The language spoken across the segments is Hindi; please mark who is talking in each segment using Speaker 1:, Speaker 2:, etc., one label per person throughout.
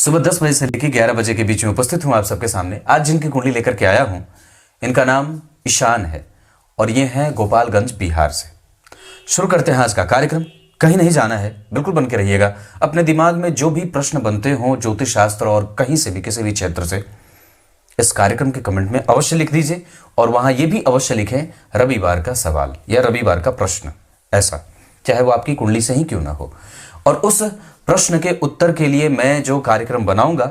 Speaker 1: सुबह 10 बजे से लेकर 11 बजे के बीच में उपस्थित हूं आप सबके सामने। आज जिनकी कुंडली लेकर के आया हूं, इनका नाम ईशान है और ये हैं गोपालगंज बिहार से। शुरू करते हैं आज का कार्यक्रम। कहीं नहीं जाना है, बिल्कुल बन के रहिएगा। अपने दिमाग में जो भी प्रश्न बनते हों ज्योतिष शास्त्र और कहीं से भी किसी भी क्षेत्र से, इस कार्यक्रम के कमेंट में अवश्य लिख दीजिए और वहां ये भी अवश्य लिखें रविवार का सवाल या रविवार का प्रश्न, ऐसा चाहे वो आपकी कुंडली से ही क्यों ना हो। और उस प्रश्न के उत्तर के लिए मैं जो कार्यक्रम बनाऊंगा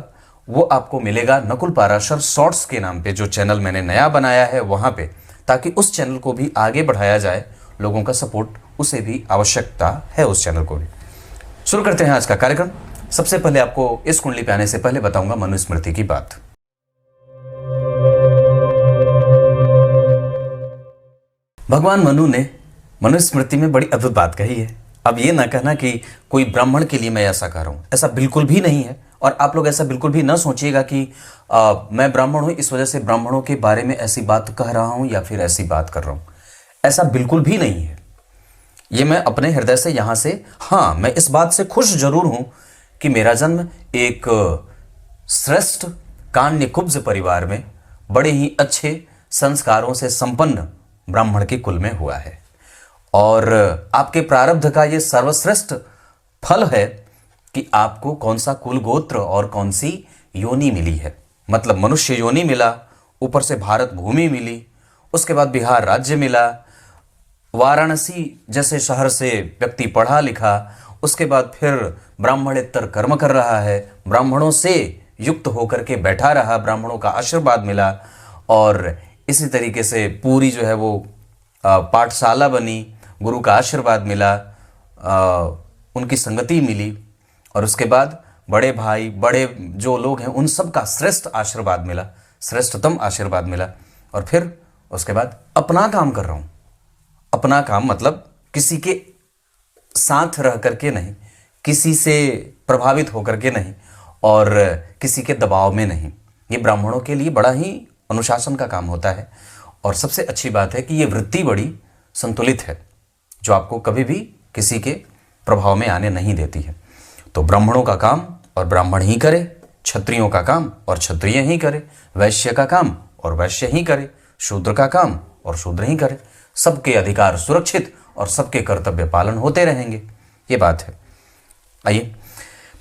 Speaker 1: वो आपको मिलेगा नकुल पाराशर शॉर्ट्स के नाम पे, जो चैनल मैंने नया बनाया है वहां पे, ताकि उस चैनल को भी आगे बढ़ाया जाए। लोगों का सपोर्ट उसे भी आवश्यकता है, उस चैनल को भी। शुरू करते हैं आज का कार्यक्रम। सबसे पहले आपको इस कुंडली पे आने से पहले बताऊंगा मनुस्मृति की बात। भगवान मनु ने मनुस्मृति में बड़ी अद्भुत बात कही है। अब ये ना कहना कि कोई ब्राह्मण के लिए मैं ऐसा कह रहा हूं, ऐसा बिल्कुल भी नहीं है। और आप लोग ऐसा बिल्कुल भी ना सोचिएगा कि मैं ब्राह्मण हूं इस वजह से ब्राह्मणों के बारे में ऐसी बात कह रहा हूं या फिर ऐसी बात कर रहा हूं। ऐसा बिल्कुल भी नहीं है। ये मैं अपने हृदय से यहां से, हाँ, मैं इस बात से खुश जरूर हूं कि मेरा जन्म एक श्रेष्ठ कान्य कुब्ज परिवार में बड़े ही अच्छे संस्कारों से संपन्न ब्राह्मण के कुल में हुआ है। और आपके प्रारब्ध का ये सर्वश्रेष्ठ फल है कि आपको कौन सा कुल गोत्र और कौन सी योनि मिली है। मतलब मनुष्य योनि मिला, ऊपर से भारत भूमि मिली, उसके बाद बिहार राज्य मिला, वाराणसी जैसे शहर से व्यक्ति पढ़ा लिखा, उसके बाद फिर ब्राह्मणेतर कर्म कर रहा है, ब्राह्मणों से युक्त होकर के बैठा रहा, ब्राह्मणों का आशीर्वाद मिला। और इसी तरीके से पूरी जो है वो पाठशाला बनी, गुरु का आशीर्वाद मिला, उनकी संगति मिली, और उसके बाद बड़े भाई बड़े जो लोग हैं उन सब का श्रेष्ठ आशीर्वाद मिला, श्रेष्ठतम आशीर्वाद मिला। और फिर उसके बाद अपना काम कर रहा हूँ। अपना काम मतलब किसी के साथ रह करके नहीं, किसी से प्रभावित होकर के नहीं, और किसी के दबाव में नहीं। ये ब्राह्मणों के लिए बड़ा ही अनुशासन का काम होता है। और सबसे अच्छी बात है कि ये वृत्ति बड़ी संतुलित है, जो आपको कभी भी किसी के प्रभाव में आने नहीं देती है। तो ब्राह्मणों का काम और ब्राह्मण ही करे, क्षत्रियों का काम और क्षत्रिय ही करे, वैश्य का काम और वैश्य ही करे, शूद्र का काम और शूद्र ही करे। सबके अधिकार सुरक्षित और सबके कर्तव्य पालन होते रहेंगे, ये बात है। आइए,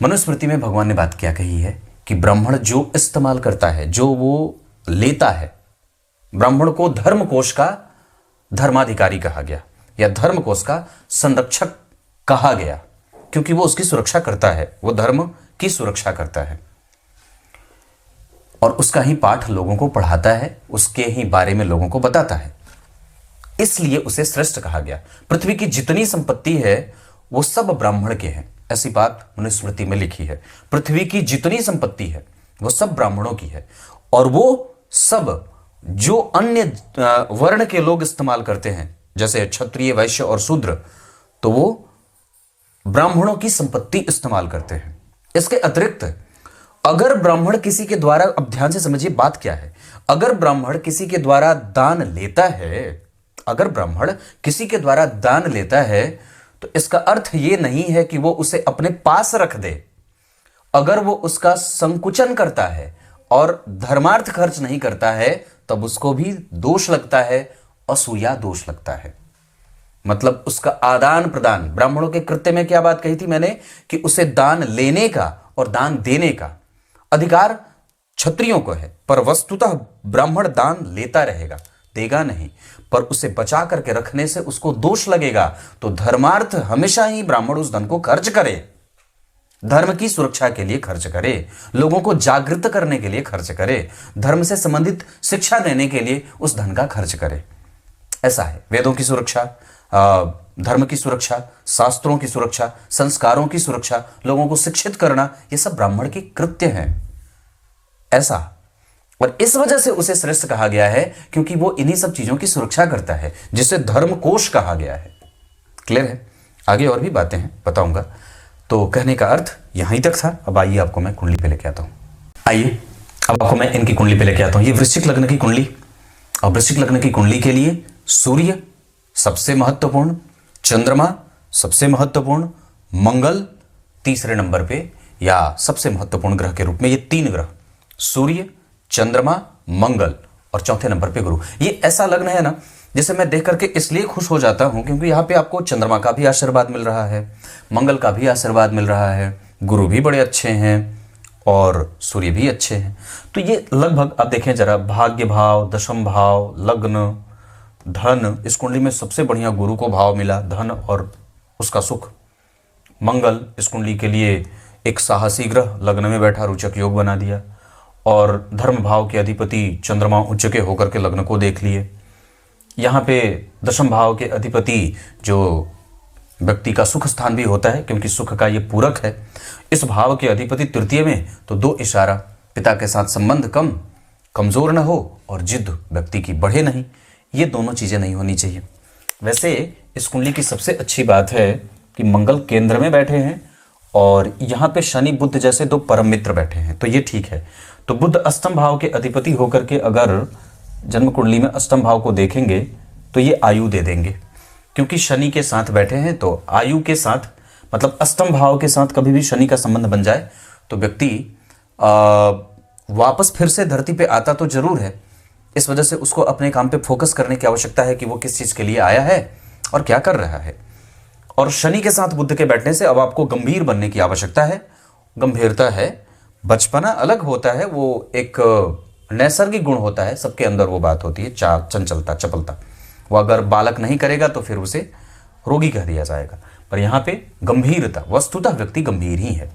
Speaker 1: मनुस्मृति में भगवान ने बात क्या कही है कि ब्राह्मण जो इस्तेमाल करता है, जो वो लेता है, ब्राह्मण को धर्मकोश का धर्माधिकारी कहा गया या धर्मकोश का संरक्षक कहा गया, क्योंकि वो उसकी सुरक्षा करता है, वो धर्म की सुरक्षा करता है और उसका ही पाठ लोगों को पढ़ाता है, उसके ही बारे में लोगों को बताता है, इसलिए उसे श्रेष्ठ कहा गया। पृथ्वी की जितनी संपत्ति है वो सब ब्राह्मण के हैं, ऐसी बात मनुस्मृति में लिखी है। पृथ्वी की जितनी संपत्ति है वो सब ब्राह्मणों की है, और वो सब जो अन्य वर्ण के लोग इस्तेमाल करते हैं, जैसे क्षत्रिय वैश्य और शूद्र, तो वो ब्राह्मणों की संपत्ति इस्तेमाल करते हैं। इसके अतिरिक्त अगर ब्राह्मण किसी के द्वारा, अब ध्यान से समझिए बात क्या है, अगर ब्राह्मण किसी के द्वारा दान लेता है, अगर ब्राह्मण किसी के द्वारा दान लेता है, तो इसका अर्थ ये नहीं है कि वो उसे अपने पास रख दे। अगर वो उसका संकुचन करता है और धर्मार्थ खर्च नहीं करता है, तब उसको भी दोष लगता है, असूया दोष लगता है। मतलब उसका आदान प्रदान, ब्राह्मणों के कृत्य में क्या बात कही थी मैंने कि उसे दान लेने का और दान देने का अधिकार क्षत्रियों को है, पर वस्तुतः ब्राह्मण दान लेता रहेगा, देगा नहीं, पर उसे बचा करके रखने से उसको दोष लगेगा। तो धर्मार्थ हमेशा ही ब्राह्मण उस धन को खर्च करे, धर्म की सुरक्षा के लिए खर्च करे, लोगों को जागृत करने के लिए खर्च करे, धर्म से संबंधित शिक्षा देने के लिए उस धन का खर्च करे। ऐसा है। वेदों की सुरक्षा, धर्म की सुरक्षा, शास्त्रों की सुरक्षा, संस्कारों की सुरक्षा, लोगों को शिक्षित करना, ये सब ब्राह्मण के कृत्य हैं। ऐसा, और इस वजह से उसे श्रेष्ठ कहा गया है क्योंकि वो इन्हीं सब चीजों की सुरक्षा करता है, जिसे धर्मकोश कहा गया है। क्लियर है? आगे और भी बातें हैं, बताऊंगा। तो कहने का अर्थ यहीं तक था। अब आइए आपको मैं कुंडली पे लेके आता हूं। आइए अब आपको मैं इनकी कुंडली पे लेके आता हूं। ये वृश्चिक लग्न की कुंडली, और वृश्चिक लग्न की कुंडली के लिए सूर्य सबसे महत्वपूर्ण, चंद्रमा सबसे महत्वपूर्ण, मंगल तीसरे नंबर पे, या सबसे महत्वपूर्ण ग्रह के रूप में ये 3 ग्रह, सूर्य, चंद्रमा, मंगल और चौथे नंबर पे गुरु। ये ऐसा लग्न है ना जिसे मैं देख करके इसलिए खुश हो जाता हूं क्योंकि यहाँ पे आपको चंद्रमा का भी आशीर्वाद मिल रहा है, मंगल का भी आशीर्वाद मिल रहा है, गुरु भी बड़े अच्छे हैं और सूर्य भी अच्छे हैं। तो ये लगभग आप देखें जरा, भाग्य भाव, दशम भाव, लग्न, धन, इस कुंडली में सबसे बढ़िया गुरु को भाव मिला, धन और उसका सुख। मंगल इस कुंडली के लिए एक साहसी ग्रह लग्न में बैठा रोचक योग बना दिया, और धर्म भाव के अधिपति चंद्रमा उच्च के होकर के लग्न को देख लिए। यहाँ पे दशम भाव के अधिपति जो व्यक्ति का सुख स्थान भी होता है क्योंकि सुख का ये पूरक है, इस भाव के अधिपति तृतीय में, तो 2 इशारा, पिता के साथ संबंध कमजोर न हो और जिद व्यक्ति की बढ़े नहीं, ये दोनों चीजें नहीं होनी चाहिए। वैसे इस कुंडली की सबसे अच्छी बात है कि मंगल केंद्र में बैठे हैं और यहाँ पे शनि बुध जैसे 2 परम मित्र बैठे हैं, तो ये ठीक है। तो बुध अष्टम भाव के अधिपति होकर के अगर जन्म कुंडली में अष्टम भाव को देखेंगे तो ये आयु दे देंगे, क्योंकि शनि के साथ बैठे हैं। तो आयु के साथ मतलब अष्टम भाव के साथ कभी भी शनि का संबंध बन जाए तो व्यक्ति वापस फिर से धरती पे आता तो जरूर है, इस वजह से उसको अपने काम पे फोकस करने की आवश्यकता है कि वो किस चीज के लिए आया है और क्या कर रहा है। और शनि के साथ बुध के बैठने से अब आपको गंभीर बनने की आवश्यकता है। गंभीरता है, बचपना अलग होता है, वो एक नैसर्गिक गुण होता है, सबके अंदर वो बात होती है, चंचलता, चपलता। वो अगर बालक नहीं करेगा तो फिर उसे रोगी कह दिया जाएगा, पर यहाँ पे गंभीरता, वस्तुतः व्यक्ति गंभीर ही है।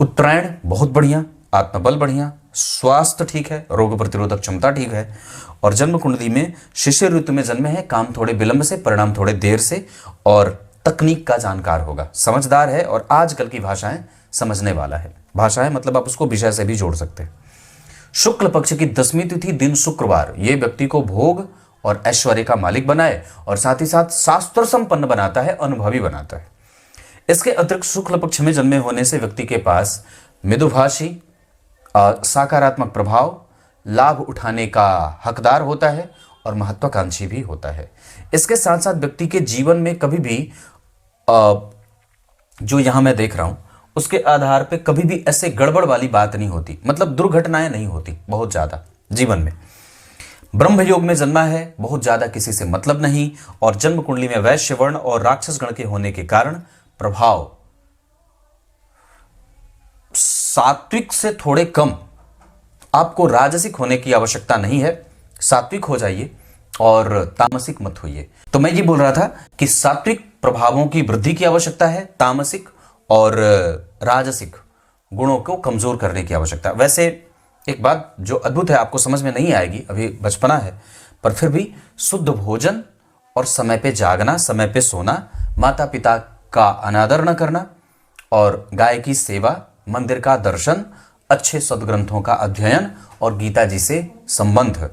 Speaker 1: उत्तरायण बहुत बढ़िया, आत्मबल बढ़िया, स्वास्थ्य ठीक है, रोग प्रतिरोधक क्षमता ठीक है, और जन्म कुंडली में शिशिर ऋतु में जन्मे हैं, काम थोड़े विलंब से, परिणाम थोड़े देर से, और तकनीक का जानकार होगा, समझदार है और आजकल की भाषाएं समझने वाला है। भाषाएं मतलब आप उसको विषय से भी जोड़ सकते हैं। शुक्ल पक्ष की 10वीं तिथि दिन शुक्रवार, ये व्यक्ति को भोग और ऐश्वर्य का मालिक बनाए और साथ ही साथ शास्त्र संपन्न बनाता है, अनुभवी बनाता है। इसके अतिरिक्त शुक्ल पक्ष में जन्मे होने से व्यक्ति के पास मृदुभाषी, सकारात्मक प्रभाव, लाभ उठाने का हकदार होता है और महत्वाकांक्षी भी होता है। इसके साथ साथ व्यक्ति के जीवन में कभी भी जो यहां मैं देख रहा हूं उसके आधार पे कभी भी ऐसे गड़बड़ वाली बात नहीं होती, मतलब दुर्घटनाएं नहीं होती बहुत ज्यादा जीवन में। ब्रह्म योग में जन्मा है, बहुत ज्यादा किसी से मतलब नहीं, और जन्म कुंडली में वैश्य वर्ण और राक्षस गण के होने के कारण प्रभाव सात्विक से थोड़े कम। आपको राजसिक होने की आवश्यकता नहीं है, सात्विक हो जाइए और तामसिक मत होइए। तो मैं ये बोल रहा था कि सात्विक प्रभावों की वृद्धि की आवश्यकता है, तामसिक और राजसिक गुणों को कमजोर करने की आवश्यकता। वैसे एक बात जो अद्भुत है, आपको समझ में नहीं आएगी, अभी बचपना है, पर फिर भी शुद्ध भोजन और समय पे जागना, समय पे सोना, माता पिता का अनादर न करना और गाय की सेवा, मंदिर का दर्शन, अच्छे सदग्रंथों का अध्ययन और गीता जी से संबंध।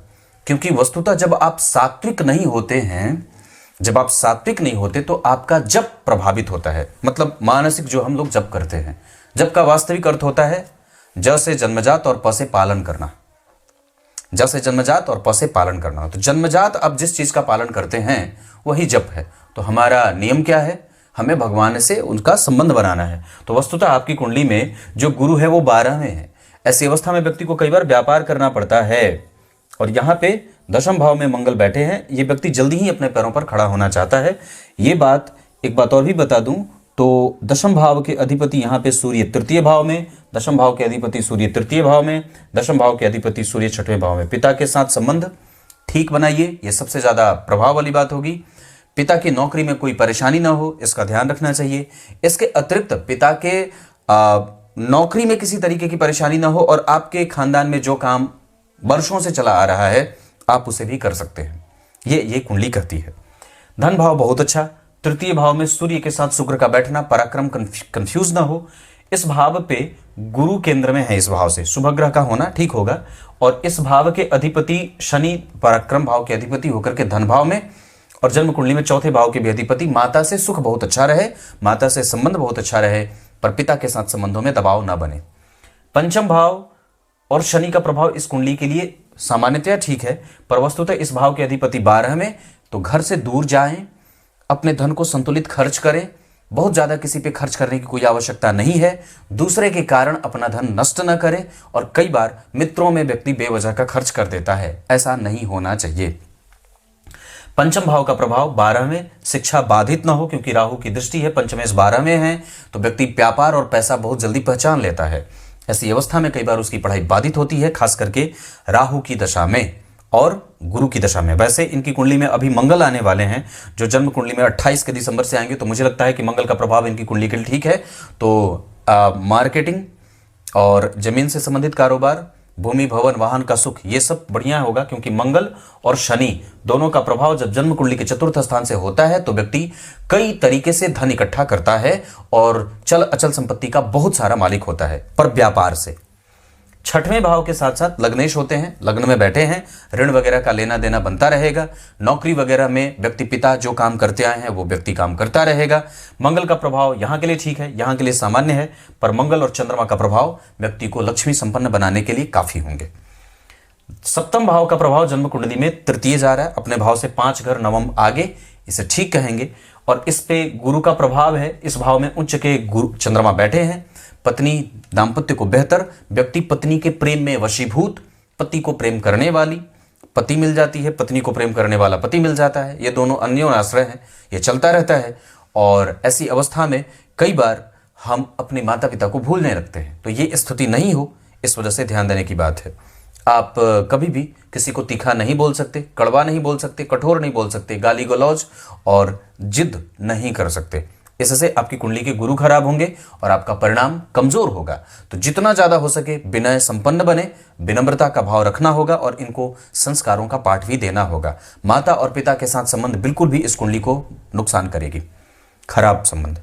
Speaker 1: क्योंकि वस्तुतः जब आप सात्विक नहीं होते हैं, जब आप सात्विक नहीं होते तो आपका जप प्रभावित होता है, मतलब मानसिक जो हम लोग जप करते हैं। जप का वास्तविक अर्थ होता है ज से जन्मजात और प से पालन करना, ज से जन्मजात और प से पालन करना। तो जन्मजात आप जिस चीज का पालन करते हैं वही जप है। तो हमारा नियम क्या है, हमें भगवान से उनका संबंध बनाना है। तो वस्तुतः आपकी कुंडली में जो गुरु है वो 12 में है। ऐसी अवस्था में व्यक्ति को कई बार व्यापार करना पड़ता है, और यहाँ पे दशम भाव में मंगल बैठे हैं। ये व्यक्ति जल्दी ही अपने पैरों पर खड़ा होना चाहता है। ये बात एक बात और भी बता दूं तो दशम भाव के अधिपति यहाँ पे सूर्य तृतीय भाव में, दशम भाव के अधिपति सूर्य तृतीय भाव में, दशम भाव के अधिपति सूर्य 6वें भाव में। पिता के साथ संबंध ठीक बनाइए, ये सबसे ज्यादा प्रभाव वाली बात होगी। पिता की नौकरी में कोई परेशानी ना हो, इसका ध्यान रखना चाहिए। इसके अतिरिक्त पिता के नौकरी में किसी तरीके की परेशानी ना हो और आपके खानदान में जो काम वर्षों से चला आ रहा है आप उसे भी कर सकते हैं। ये कुंडली कहती है। धन भाव बहुत अच्छा, तृतीय भाव में सूर्य के साथ शुक्र का बैठना, पराक्रम कंफ्यूज ना हो। इस भाव पे गुरु केंद्र में है, इस भाव से शुभ ग्रह का होना ठीक होगा। और इस भाव के अधिपति शनि पराक्रम भाव के अधिपति होकर के धन भाव में, और जन्म कुंडली में 4थे भाव के भी अधिपति। माता से सुख बहुत अच्छा रहे, माता से संबंध बहुत अच्छा रहे, पर पिता के साथ संबंधों में दबाव ना बने। पंचम भाव और शनि का प्रभाव इस कुंडली के लिए सामान्यतया ठीक है, पर वस्तुतः इस भाव के अधिपति 12 में, तो घर से दूर जाएं, अपने धन को संतुलित खर्च करें, बहुत ज़्यादा किसी पे खर्च करने की कोई आवश्यकता नहीं है। दूसरे के कारण अपना धन नष्ट न करें, और कई बार मित्रों में व्यक्ति बेवजह का खर्च कर देता है, ऐसा नहीं होना चाहिए। पंचम भाव का प्रभाव 12 में, शिक्षा बाधित ना हो, क्योंकि राहु की दृष्टि है, पंचमेश 12 में है, तो व्यक्ति व्यापार और पैसा बहुत जल्दी पहचान लेता है। ऐसी अवस्था में कई बार उसकी पढ़ाई बाधित होती है, खास करके राहु की दशा में और गुरु की दशा में। वैसे इनकी कुंडली में अभी मंगल आने वाले हैं, जो जन्म कुंडली में 28 के दिसंबर से आएंगे, तो मुझे लगता है कि मंगल का प्रभाव इनकी कुंडली के लिए ठीक है। तो मार्केटिंग और जमीन से संबंधित कारोबार, भूमि भवन वाहन का सुख, ये सब बढ़िया होगा, क्योंकि मंगल और शनि दोनों का प्रभाव जब जन्म कुंडली के चतुर्थ स्थान से होता है तो व्यक्ति कई तरीके से धन इकट्ठा करता है और चल अचल संपत्ति का बहुत सारा मालिक होता है, पर व्यापार से। छठवें भाव के साथ साथ लग्नेश होते हैं, लग्न में बैठे हैं, ऋण वगैरह का लेना देना बनता रहेगा। नौकरी वगैरह में व्यक्ति पिता जो काम करते आए हैं वो व्यक्ति काम करता रहेगा। मंगल का प्रभाव यहाँ के लिए ठीक है, यहाँ के लिए सामान्य है, पर मंगल और चंद्रमा का प्रभाव व्यक्ति को लक्ष्मी संपन्न बनाने के लिए काफी होंगे। सप्तम भाव का प्रभाव जन्म कुंडली में तृतीय जा रहा है, अपने भाव से 5 घर नवम आगे, इसे ठीक कहेंगे। और इस पे गुरु का प्रभाव है, इस भाव में उच्च के गुरु चंद्रमा बैठे हैं। पत्नी दाम्पत्य को बेहतर, व्यक्ति पत्नी के प्रेम में वशीभूत, पति को प्रेम करने वाली पति मिल जाती है, पत्नी को प्रेम करने वाला पति मिल जाता है। ये दोनों अन्योन्याश्रय हैं, ये चलता रहता है। और ऐसी अवस्था में कई बार हम अपने माता पिता को भूलने लगते हैं, तो ये स्थिति नहीं हो, इस वजह से ध्यान देने की बात है। आप कभी भी किसी को तीखा नहीं बोल सकते, कड़वा नहीं बोल सकते, कठोर नहीं बोल सकते, गाली गलौज और जिद नहीं कर सकते। इससे आपकी कुंडली के गुरु खराब होंगे और आपका परिणाम कमजोर होगा। तो जितना ज्यादा हो सके विनय संपन्न बने, विनम्रता का भाव रखना होगा और इनको संस्कारों का पाठ भी देना होगा। माता और पिता के साथ संबंध बिल्कुल भी इस कुंडली को नुकसान करेगी, खराब संबंध।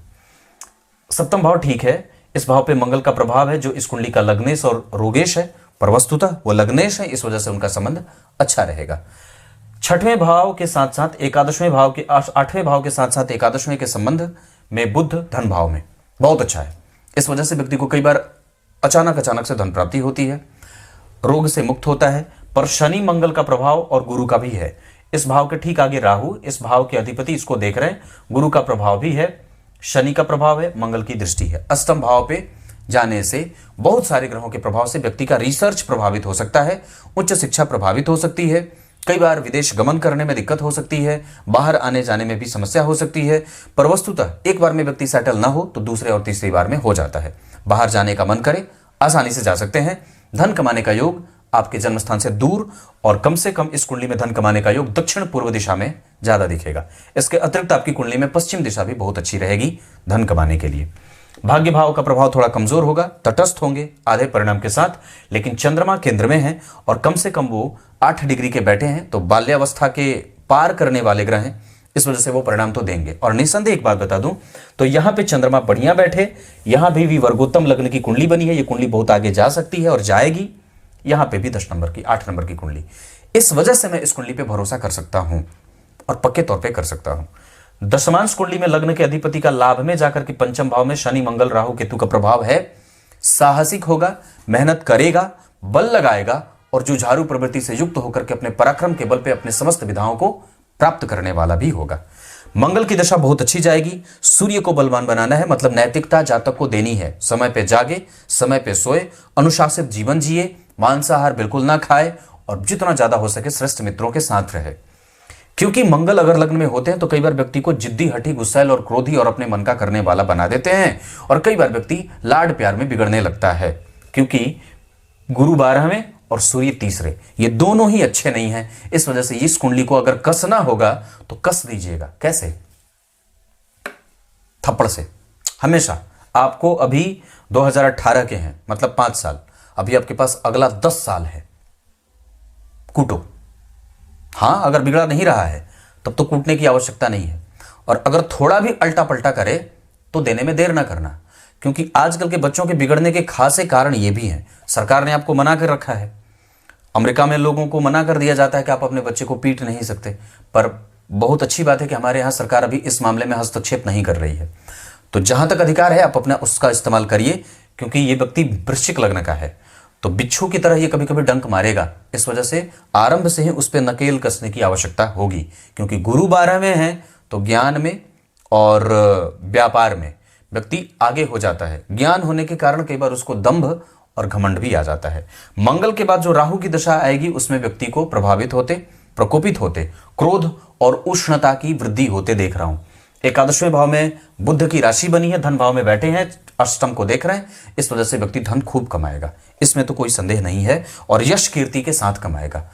Speaker 1: सप्तम भाव ठीक है, इस भाव पे मंगल का प्रभाव है, जो इस कुंडली का लग्नेश और रोगेश है, पर वस्तुतः वो लग्नेश है, इस वजह से उनका संबंध अच्छा रहेगा। छठवें भाव के साथ साथ एकादशवें भाव के, आठवें भाव के साथ साथ एकादशवें के संबंध में बुध धन भाव में बहुत अच्छा है। इस वजह से व्यक्ति को कई बार अचानक से धन प्राप्ति होती है, रोग से मुक्त होता है। पर शनि मंगल का प्रभाव और गुरु का भी है, इस भाव के ठीक आगे राहु, इस भाव के अधिपति इसको देख रहे हैं, गुरु का प्रभाव भी है, शनि का प्रभाव है, मंगल की दृष्टि है। अष्टम भाव पे जाने से बहुत सारे ग्रहों के प्रभाव से व्यक्ति का रिसर्च प्रभावित हो सकता है, उच्च शिक्षा प्रभावित हो सकती है, कई बार विदेश गमन करने में दिक्कत हो सकती है, बाहर आने जाने में भी समस्या हो सकती है। पर वस्तुतः एक बार में व्यक्ति सेटल ना हो तो दूसरे और तीसरी बार में हो जाता है। बाहर जाने का मन करे, आसानी से जा सकते हैं। धन कमाने का योग आपके जन्म स्थान से दूर, और कम से कम इस कुंडली में धन कमाने का योग दक्षिण पूर्व दिशा में ज्यादा दिखेगा। इसके अतिरिक्त आपकी कुंडली में पश्चिम दिशा भी बहुत अच्छी रहेगी धन कमाने के लिए। भाग्य भाव का प्रभाव थोड़ा कमजोर होगा, तटस्थ होंगे आधे परिणाम के साथ, लेकिन चंद्रमा केंद्र में है और कम से कम वो 8 डिग्री के बैठे हैं, तो बाल्यावस्था के पार करने वाले ग्रह हैं, इस वजह से वो परिणाम तो देंगे। और निसंदेह एक बात बता दूं तो यहां पे चंद्रमा बढ़िया बैठे, यहां भी वर्गोत्तम लग्न की कुंडली बनी है, ये कुंडली बहुत आगे जा सकती है और जाएगी। यहां पे भी 10 नंबर की 8 नंबर की कुंडली, इस वजह से मैं इस कुंडली पे भरोसा कर सकता हूं और पक्के तौर पे कर सकता हूं। दशमांश कुंडली में लग्न के अधिपति का लाभ में जाकर के पंचम भाव में शनि मंगल राहु केतु का प्रभाव है। साहसिक होगा, मेहनत करेगा, बल लगाएगा और जुझारू प्रवृत्ति से युक्त होकर के अपने पराक्रम के बल पे अपने समस्त विधाओं को प्राप्त करने वाला भी होगा। मंगल की दशा बहुत अच्छी जाएगी। सूर्य को बलवान बनाना है, मतलब नैतिकता जातक को देनी है। समय पे जागे, समय पे सोए, अनुशासित जीवन जिए, मांसाहार बिल्कुल ना खाए और जितना ज्यादा हो सके श्रेष्ठ मित्रों के साथ रहे। क्योंकि मंगल अगर लग्न में होते हैं तो कई बार व्यक्ति को जिद्दी, हठी, गुस्सैल और क्रोधी और अपने मन का करने वाला बना देते हैं, और कई बार व्यक्ति लाड प्यार में बिगड़ने लगता है। क्योंकि गुरु 12वें और सूर्य तीसरे, ये दोनों ही अच्छे नहीं हैं। इस वजह से इस कुंडली को अगर कसना होगा तो कस दीजिएगा। कैसे? थप्पड़ से। हमेशा आपको अभी 2018 के हैं, मतलब 5 साल, अभी आपके पास अगला 10 साल है, कूटो। हाँ, अगर बिगड़ा नहीं रहा है तब तो कूटने की आवश्यकता नहीं है, और अगर थोड़ा भी अल्टा पल्टा करे तो देने में देर ना करना, क्योंकि आजकल के बच्चों के बिगड़ने के खासे कारण ये भी हैं। सरकार ने आपको मना कर रखा है। अमेरिका में लोगों को मना कर दिया जाता है कि आप अपने बच्चे को पीट नहीं सकते, पर बहुत अच्छी बात है कि हमारे यहाँ सरकार अभी इस मामले में हस्तक्षेप नहीं कर रही है। तो जहां तक अधिकार है आप अपना उसका इस्तेमाल करिए, क्योंकि ये व्यक्ति वृश्चिक लग्न का है, तो बिच्छू की तरह ये कभी कभी डंक मारेगा। इस वजह से आरंभ से ही उस पर नकेल कसने की आवश्यकता होगी, क्योंकि गुरु 12वें हैं तो ज्ञान में और व्यापार में व्यक्ति आगे हो जाता है। ज्ञान होने के कारण कई बार उसको दंभ और घमंड भी आ जाता है। मंगल के बाद जो राहु की दशा आएगी उसमें व्यक्ति को प्रभावित होते, प्रकोपित होते, क्रोध और उष्णता की वृद्धि होते देख रहा हूं। एकादशवें भाव में बुध की राशि बनी है, धन भाव में बैठे हैं, अष्टम को देख रहे हैं, इस वजह से व्यक्ति धन खूब कमाएगा, इसमें तो कोई संदेह नहीं है, और यश कीर्ति के साथ कमाएगा।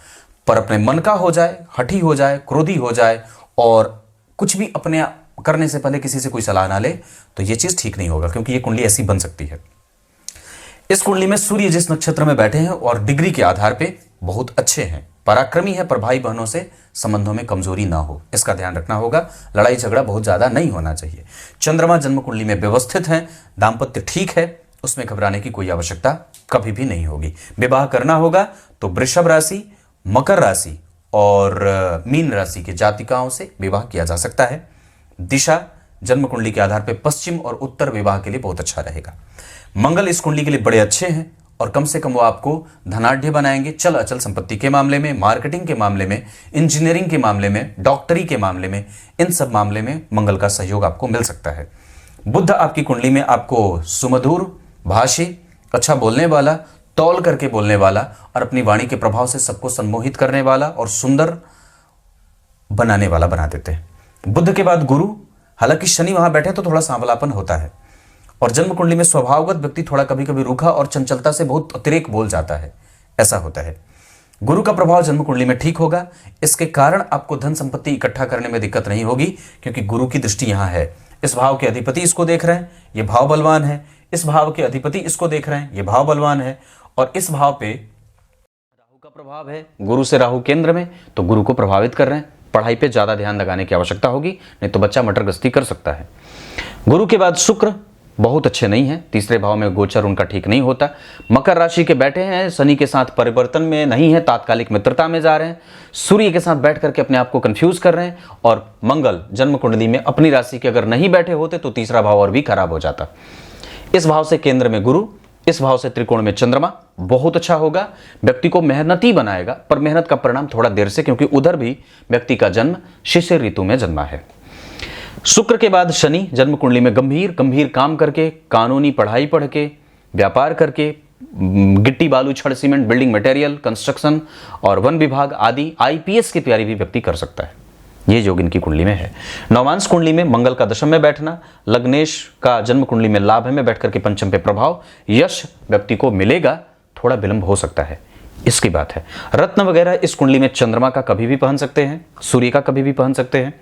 Speaker 1: पर अपने मन का हो जाए, हठी हो जाए, क्रोधी हो जाए और कुछ भी अपने करने से पहले किसी से कोई सलाह ना ले, तो ये चीज ठीक नहीं होगा, क्योंकि ये कुंडली ऐसी बन सकती है। इस कुंडली में सूर्य जिस नक्षत्र में बैठे हैं और डिग्री के आधार पे बहुत अच्छे हैं, पराक्रमी है, पर भाई बहनों से संबंधों में कमजोरी ना हो, इसका ध्यान रखना होगा। लड़ाई झगड़ा बहुत ज्यादा नहीं होना चाहिए। चंद्रमा जन्म कुंडली में व्यवस्थित है, दाम्पत्य ठीक है, उसमें घबराने की कोई आवश्यकता कभी भी नहीं होगी। विवाह करना होगा तो वृषभ राशि, मकर राशि और मीन राशि के जातिकाओं से विवाह किया जा सकता है। दिशा जन्म कुंडली के आधार पर पश्चिम और उत्तर विवाह के लिए बहुत अच्छा रहेगा। मंगल इस कुंडली के लिए बड़े अच्छे हैं और कम से कम वो आपको धनाढ़ बनाएंगे। चल अचल संपत्ति के मामले में, मार्केटिंग के मामले में, इंजीनियरिंग के मामले में, डॉक्टरी के मामले में, इन सब मामले में मंगल का सहयोग आपको मिल सकता है। बुध आपकी कुंडली में आपको सुमधुर भाषी, अच्छा बोलने वाला, तौल करके बोलने वाला और अपनी वाणी के प्रभाव से सबको सम्मोहित करने वाला और सुंदर बनाने वाला बना देते हैं। बुध के बाद गुरु, हालांकि शनि वहां बैठे तो थोड़ा सांवलापन होता है और जन्म कुंडली में स्वभावगत व्यक्ति थोड़ा कभी कभी रूखा और चंचलता से बहुत अतिरेक बोल जाता है, ऐसा होता है। गुरु का प्रभाव जन्म कुंडली में ठीक होगा, इसके कारण आपको धन संपत्ति इकट्ठा करने में दिक्कत नहीं होगी, क्योंकि गुरु की दृष्टि यहां है। इस भाव के अधिपति इसको देख रहे हैं, ये भाव बलवान है। इस भाव के अधिपति इसको देख रहे हैं, ये भाव बलवान है। और इस भाव पे राहु का प्रभाव है, गुरु से राहु केंद्र में, तो गुरु को प्रभावित कर रहे हैं। पढ़ाई पे ज्यादा ध्यान लगाने की आवश्यकता होगी, नहीं तो बच्चा मटरगस्ती कर सकता है। गुरु के बाद शुक्र बहुत अच्छे नहीं है, तीसरे भाव में गोचर उनका ठीक नहीं होता। मकर राशि के बैठे हैं, शनि के साथ परिवर्तन में नहीं है, तात्कालिक मित्रता में जा रहे हैं। सूर्य के साथ बैठ करके अपने आप को कंफ्यूज कर रहे हैं। और मंगल जन्म कुंडली में अपनी राशि के अगर नहीं बैठे होते तो तीसरा भाव और भी खराब हो जाता। इस भाव से केंद्र में गुरु, इस भाव से त्रिकोण में चंद्रमा, बहुत अच्छा होगा। व्यक्ति को मेहनती बनाएगा, पर मेहनत का परिणाम थोड़ा देर से, क्योंकि उधर भी व्यक्ति का जन्म शिशिर ऋतु में जन्मा है। शुक्र के बाद शनि जन्म कुंडली में गंभीर काम करके, कानूनी पढ़ाई पढ़ के, व्यापार करके, गिट्टी बालू छड़ सीमेंट, बिल्डिंग मटेरियल, कंस्ट्रक्शन और वन विभाग आदि आईपीएस की तैयारी भी व्यक्ति कर सकता है। ये योग इनकी कुंडली में है। नवांश कुंडली में मंगल का दशम में बैठना, लग्नेश का जन्म कुंडली में लाभ में बैठ करके पंचम पे प्रभाव, यश व्यक्ति को मिलेगा, थोड़ा विलंब हो सकता है, इसकी बात है। रत्न वगैरह इस कुंडली में चंद्रमा का कभी भी पहन सकते हैं, सूर्य का कभी भी पहन सकते हैं।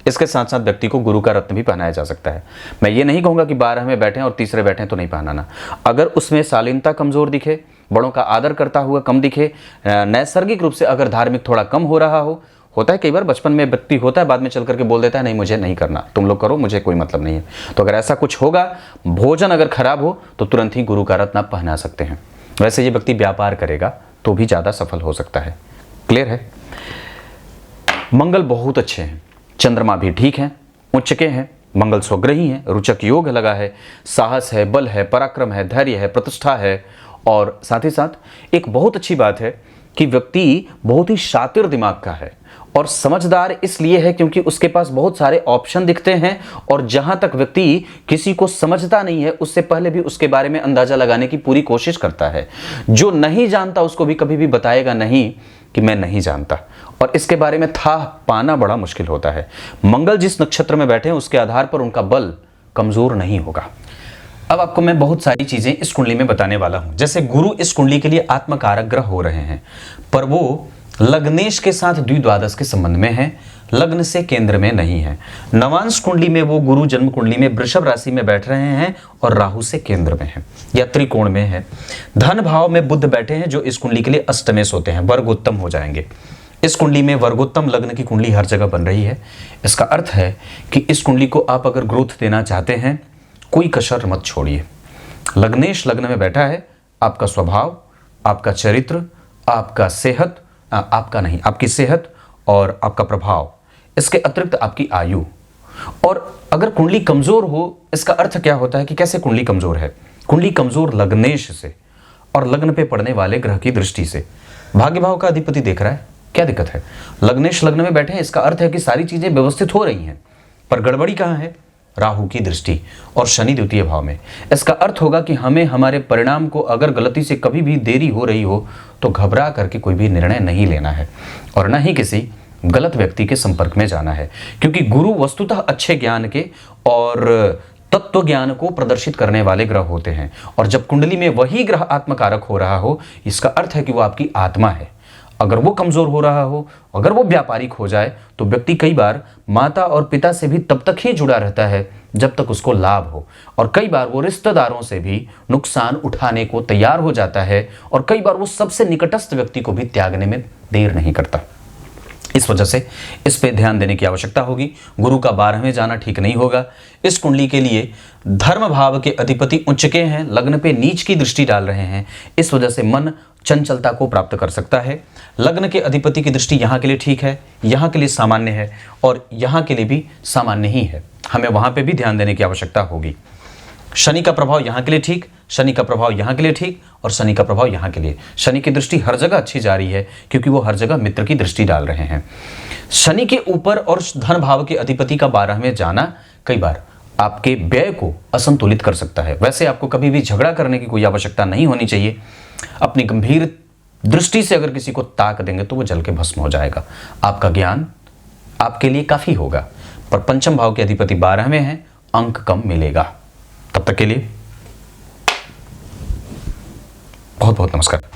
Speaker 1: इसके साथ साथ व्यक्ति को गुरु का रत्न भी पहनाया जा सकता है। मैं ये नहीं कहूंगा कि 12 में बैठे और तीसरे बैठे तो नहीं पहनाना। अगर उसमें शालीनता कमजोर दिखे, बड़ों का आदर करता हुआ कम दिखे, नैसर्गिक रूप से अगर धार्मिक थोड़ा कम हो रहा हो, होता है कई बार बचपन में व्यक्ति होता है, बाद में चल करके बोल देता है नहीं मुझे नहीं करना, तुम लोग करो, मुझे कोई मतलब नहीं है। तो अगर ऐसा कुछ होगा, भोजन अगर खराब हो तो तुरंत ही गुरु का रत्न आप पहना सकते हैं। वैसे ये व्यक्ति व्यापार करेगा तो भी ज्यादा सफल हो सकता है। क्लियर है? मंगल बहुत अच्छे हैं, चंद्रमा भी ठीक है, उच्च के हैं, मंगल स्वग्रही है, रुचक योग लगा है, साहस है, बल है, पराक्रम है, धैर्य है, प्रतिष्ठा है। और साथ ही साथ एक बहुत अच्छी बात है कि व्यक्ति बहुत ही शातिर दिमाग का है और समझदार इसलिए है क्योंकि उसके पास बहुत सारे ऑप्शन दिखते हैं, और जहां तक व्यक्ति किसी को समझता नहीं है उससे पहले भी उसके बारे में अंदाजा लगाने की पूरी कोशिश करता है। जो नहीं जानता उसको भी कभी भी बताएगा नहीं कि मैं नहीं जानता, और इसके बारे में था पाना बड़ा मुश्किल होता है। मंगल जिस नक्षत्र में बैठे हैं उसके आधार पर उनका बल कमजोर नहीं होगा। अब आपको मैं बहुत सारी चीजें इस कुंडली में बताने वाला हूं। जैसे गुरु इस कुंडली के लिए आत्मकारक ग्रह हो रहे हैं, पर वो लग्नेश के साथ द्विद्वादश के संबंध में है, लग्न से केंद्र में नहीं है। नवांश कुंडली में वो गुरु जन्म कुंडली में वृषभ राशि में बैठ रहे हैं और राहु से केंद्र में है या त्रिकोण में है। धन भाव में बुध बैठे हैं जो इस कुंडली के लिए अष्टमेश होते हैं, वर्गोत्तम हो जाएंगे। इस कुंडली में वर्गोत्तम लग्न की कुंडली हर जगह बन रही है। इसका अर्थ है कि इस कुंडली को आप अगर ग्रोथ देना चाहते हैं, कोई कसर मत छोड़िए। लग्नेश लग्न में बैठा है, आपका स्वभाव, आपका चरित्र, आपका सेहत, आपकी सेहत और आपका प्रभाव, इसके अतिरिक्त आपकी आयु। और अगर कुंडली कमजोर हो, इसका अर्थ क्या होता है कि कैसे कुंडली कमजोर है? कुंडली कमजोर लग्नेश से और लग्न पे पड़ने वाले ग्रह की दृष्टि से। भाग्य भाव का अधिपति देख रहा है, क्या दिक्कत है? लग्नेश लग्न में बैठे हैं, इसका अर्थ है कि सारी चीजें व्यवस्थित हो रही हैं, पर गड़बड़ी कहां है? राहु की दृष्टि और शनि द्वितीय भाव में। इसका अर्थ होगा कि हमें हमारे परिणाम को अगर गलती से कभी भी देरी हो रही हो तो घबरा करके कोई भी निर्णय नहीं लेना है और न ही किसी गलत व्यक्ति के संपर्क में जाना है, क्योंकि गुरु वस्तुतः अच्छे ज्ञान के और तत्व ज्ञान को प्रदर्शित करने वाले ग्रह होते हैं। और जब कुंडली में वही ग्रह आत्मकारक हो रहा हो, इसका अर्थ है कि वो आपकी आत्मा है। अगर वो कमजोर हो रहा हो, अगर वो व्यापारिक हो जाए, तो व्यक्ति कई बार माता और पिता से भी तब तक ही जुड़ा रहता है जब तक उसको लाभ हो, और कई बार वो रिश्तेदारों से भी नुकसान उठाने को तैयार हो जाता है, और कई बार वो सबसे निकटस्थ व्यक्ति को भी त्यागने में देर नहीं करता। इस वजह से इस पे ध्यान देने की आवश्यकता होगी। गुरु का 12वें जाना ठीक नहीं होगा। इस कुंडली के लिए धर्म भाव के अधिपति उच्च के हैं, लग्न पे नीच की दृष्टि डाल रहे हैं, इस वजह से मन चंचलता को प्राप्त कर सकता है। लग्न के अधिपति की दृष्टि यहाँ के लिए ठीक है, यहाँ के लिए सामान्य है और यहाँ के लिए भी सामान्य ही है, हमें वहाँ पे भी ध्यान देने की आवश्यकता होगी। शनि का प्रभाव यहाँ के लिए ठीक, शनि का प्रभाव यहाँ के लिए ठीक और शनि का प्रभाव यहाँ के लिए। शनि की दृष्टि हर जगह अच्छी जा रही है क्योंकि वो हर जगह मित्र की दृष्टि डाल रहे हैं। शनि के ऊपर और धन भाव के अधिपति का 12वें जाना कई बार आपके व्यय को असंतुलित कर सकता है। वैसे आपको कभी भी झगड़ा करने की कोई आवश्यकता नहीं होनी चाहिए। अपनी गंभीर दृष्टि से अगर किसी को ताक देंगे तो वो जल के भस्म हो जाएगा। आपका ज्ञान आपके लिए काफी होगा, पर पंचम भाव के अधिपति 12वें हैं, अंक कम मिलेगा। तब तक के लिए बहुत बहुत नमस्कार।